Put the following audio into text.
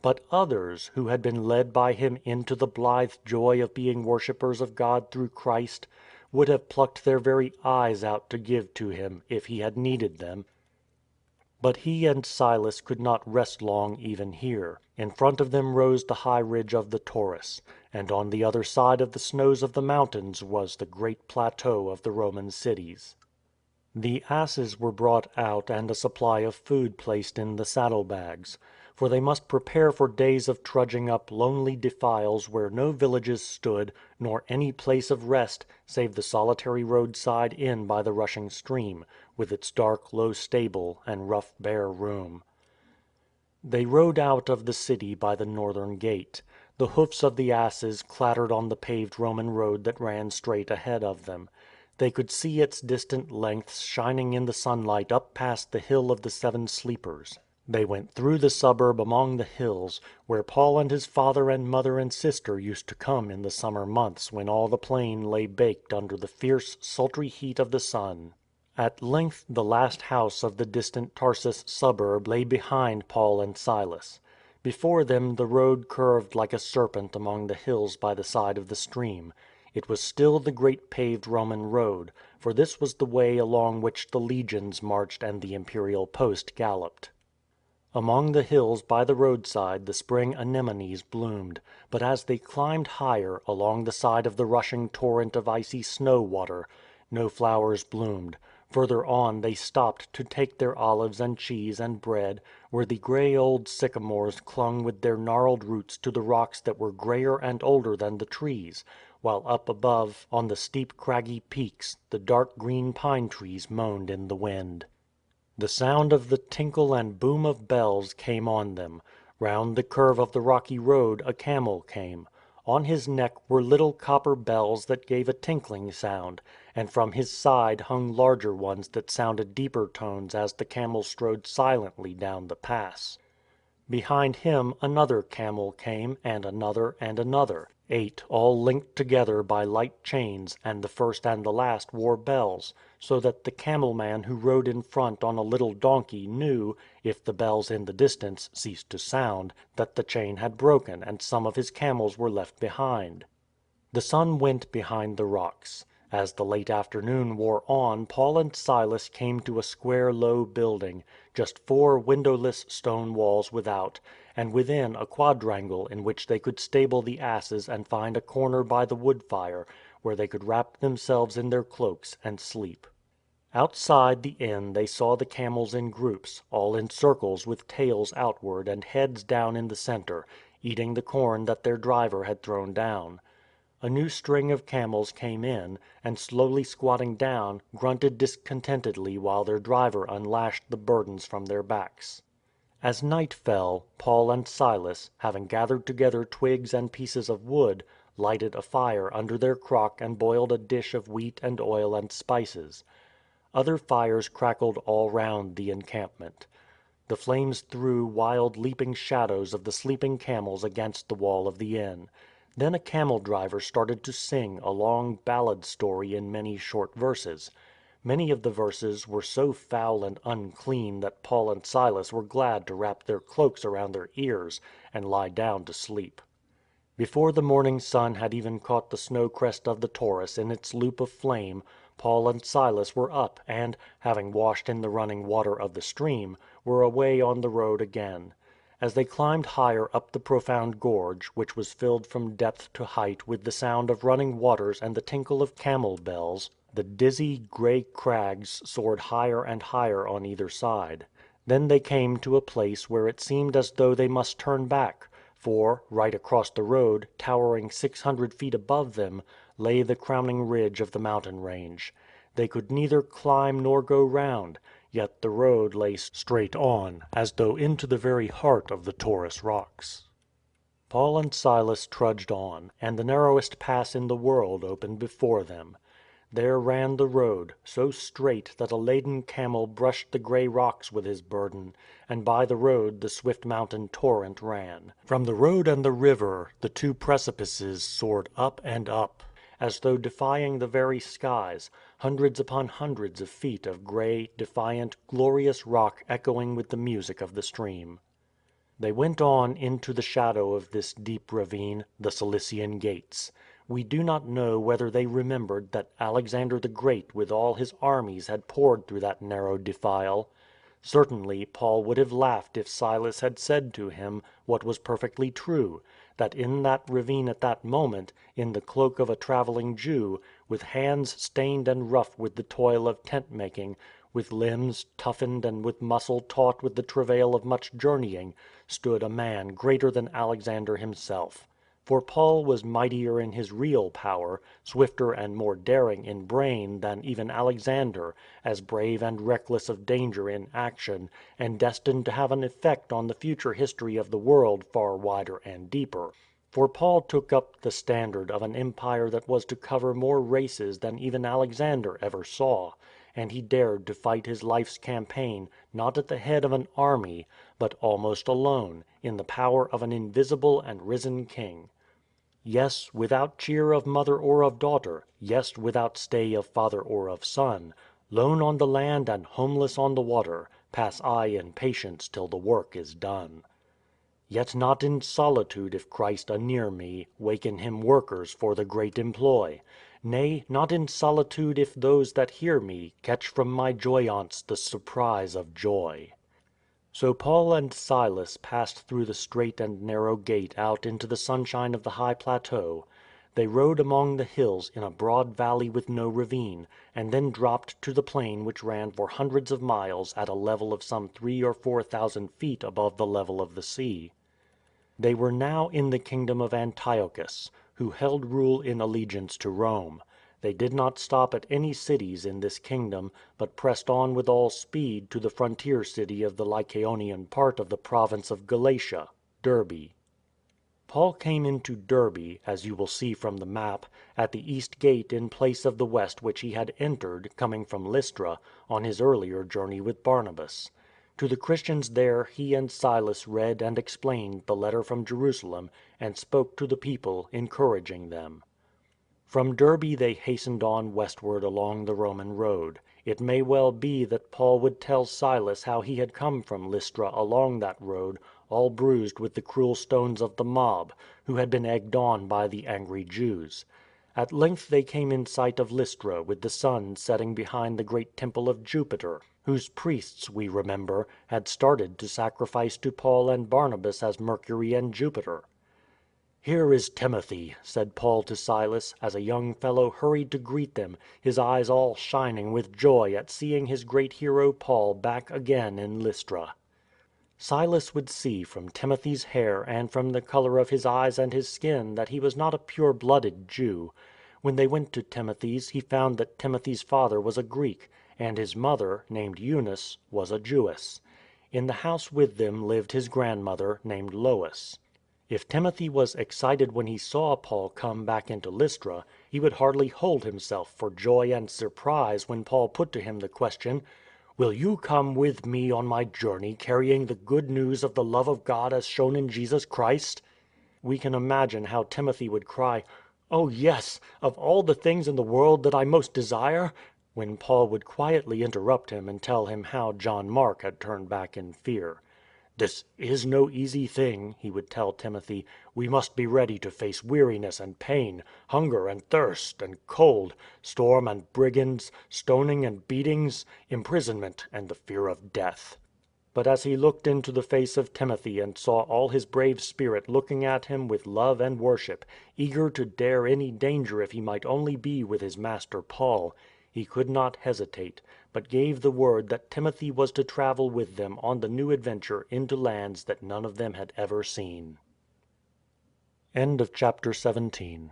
But others, who had been led by him into the blithe joy of being worshippers of God through Christ, would have plucked their very eyes out to give to him, if he had needed them. But he and Silas could not rest long even here. In front of them rose the high ridge of the Taurus, and on the other side of the snows of the mountains was the great plateau of the Roman cities. The asses were brought out and a supply of food placed in the saddlebags. For they must prepare for days of trudging up lonely defiles where no villages stood, nor any place of rest save the solitary roadside inn by the rushing stream, with its dark low stable and rough bare room. They rode out of the city by the northern gate. The hoofs of the asses clattered on the paved Roman road that ran straight ahead of them. They could see its distant lengths shining in the sunlight up past the Hill of the Seven Sleepers. They went through the suburb among the hills, where Paul and his father and mother and sister used to come in the summer months when all the plain lay baked under the fierce, sultry heat of the sun. At length the last house of the distant Tarsus suburb lay behind Paul and Silas. Before them the road curved like a serpent among the hills by the side of the stream. It was still the great paved Roman road, for this was the way along which the legions marched and the imperial post galloped. Among the hills by the roadside the spring anemones bloomed, but as they climbed higher, along the side of the rushing torrent of icy snow water, no flowers bloomed. Further on they stopped to take their olives and cheese and bread, where the grey old sycamores clung with their gnarled roots to the rocks that were greyer and older than the trees, while up above on the steep craggy peaks the dark green pine trees moaned in the wind. The sound of the tinkle and boom of bells came on them. Round the curve of the rocky road a camel came. On his neck were little copper bells that gave a tinkling sound, and from his side hung larger ones that sounded deeper tones as the camel strode silently down the pass. Behind him another camel came, and another and another. 8, all linked together by light chains, and the first and the last wore bells, so that the camel-man who rode in front on a little donkey knew, if the bells in the distance ceased to sound, that the chain had broken and some of his camels were left behind. The sun went behind the rocks. As the late afternoon wore on Paul and Silas came to a square low building, just 4 windowless stone walls without, and within a quadrangle in which they could stable the asses and find a corner by the wood fire where they could wrap themselves in their cloaks and sleep. Outside the inn they saw the camels in groups, all in circles with tails outward and heads down in the centre, eating the corn that their driver had thrown down. A new string of camels came in, and slowly squatting down, grunted discontentedly while their driver unlashed the burdens from their backs. As night fell, Paul and Silas, having gathered together twigs and pieces of wood, lighted a fire under their crock and boiled a dish of wheat and oil and spices. Other fires crackled all round the encampment. The flames threw wild leaping shadows of the sleeping camels against the wall of the inn. Then a camel driver started to sing a long ballad story in many short verses. Many of the verses were so foul and unclean that Paul and Silas were glad to wrap their cloaks around their ears and lie down to sleep. Before the morning sun had even caught the snow crest of the Taurus in its loop of flame, Paul and Silas were up and, having washed in the running water of the stream, were away on the road again. As they climbed higher up the profound gorge, which was filled from depth to height with the sound of running waters and the tinkle of camel bells, the dizzy, grey crags soared higher and higher on either side. Then they came to a place where it seemed as though they must turn back, for, right across the road, towering 600 feet above them, lay the crowning ridge of the mountain range. They could neither climb nor go round. Yet the road lay straight on, as though into the very heart of the Taurus rocks. Paul and Silas trudged on, and the narrowest pass in the world opened before them. There ran the road, so straight that a laden camel brushed the grey rocks with his burden, and by the road the swift mountain torrent ran. From the road and the river the 2 precipices soared up and up, as though defying the very skies, hundreds upon hundreds of feet of grey, defiant, glorious rock echoing with the music of the stream. They went on into the shadow of this deep ravine, the Cilician Gates. We do not know whether they remembered that Alexander the Great with all his armies had poured through that narrow defile. Certainly Paul would have laughed if Silas had said to him what was perfectly true, that in that ravine at that moment, in the cloak of a travelling Jew, with hands stained and rough with the toil of tent making, with limbs toughened and with muscle taut with the travail of much journeying, stood a man greater than Alexander himself. For Paul was mightier in his real power, swifter and more daring in brain than even Alexander, as brave and reckless of danger in action, and destined to have an effect on the future history of the world far wider and deeper. For Paul took up the standard of an empire that was to cover more races than even Alexander ever saw, and he dared to fight his life's campaign, not at the head of an army, but almost alone, in the power of an invisible and risen king. Yes, without cheer of mother or of daughter, yes, without stay of father or of son, lone on the land and homeless on the water, pass I in patience till the work is done. Yet not in solitude if Christ anear me, waken him workers for the great employ. Nay, not in solitude if those that hear me catch from my joyaunce the surprise of joy. So Paul and Silas passed through the straight and narrow gate out into the sunshine of the high plateau. They rode among the hills in a broad valley with no ravine, and then dropped to the plain which ran for hundreds of miles at a level of some 3,000 or 4,000 feet above the level of the sea. They were now in the kingdom of Antiochus, who held rule in allegiance to Rome. They did not stop at any cities in this kingdom, but pressed on with all speed to the frontier city of the Lycaonian part of the province of Galatia, Derbe. Paul came into Derbe, as you will see from the map, at the east gate in place of the west which he had entered, coming from Lystra, on his earlier journey with Barnabas. To the Christians there he and Silas read and explained the letter from Jerusalem and spoke to the people, encouraging them. From Derbe they hastened on westward along the Roman road. It may well be that Paul would tell Silas how he had come from Lystra along that road, all bruised with the cruel stones of the mob, who had been egged on by the angry Jews. At length they came in sight of Lystra with the sun setting behind the great temple of Jupiter, whose priests, we remember, had started to sacrifice to Paul and Barnabas as Mercury and Jupiter. " Here is Timothy," said Paul to Silas, as a young fellow hurried to greet them, his eyes all shining with joy at seeing his great hero Paul back again in Lystra. Silas would see from Timothy's hair and from the colour of his eyes and his skin that he was not a pure-blooded Jew. When they went to Timothy's he found that Timothy's father was a Greek, and his mother, named Eunice, was a Jewess. In the house with them lived his grandmother, named Lois. If Timothy was excited when he saw Paul come back into Lystra, he would hardly hold himself for joy and surprise when Paul put to him the question, " Will you come with me on my journey carrying the good news of the love of God as shown in Jesus Christ? " We can imagine how Timothy would cry, " Oh, yes, of all the things in the world that I most desire," when Paul would quietly interrupt him and tell him how John Mark had turned back in fear. " This is no easy thing," he would tell Timothy. " We must be ready to face weariness and pain, hunger and thirst and cold, storm and brigands, stoning and beatings, imprisonment and the fear of death." But as he looked into the face of Timothy and saw all his brave spirit looking at him with love and worship, eager to dare any danger if he might only be with his master Paul, he could not hesitate, but gave the word that Timothy was to travel with them on the new adventure into lands that none of them had ever seen. Chapter 18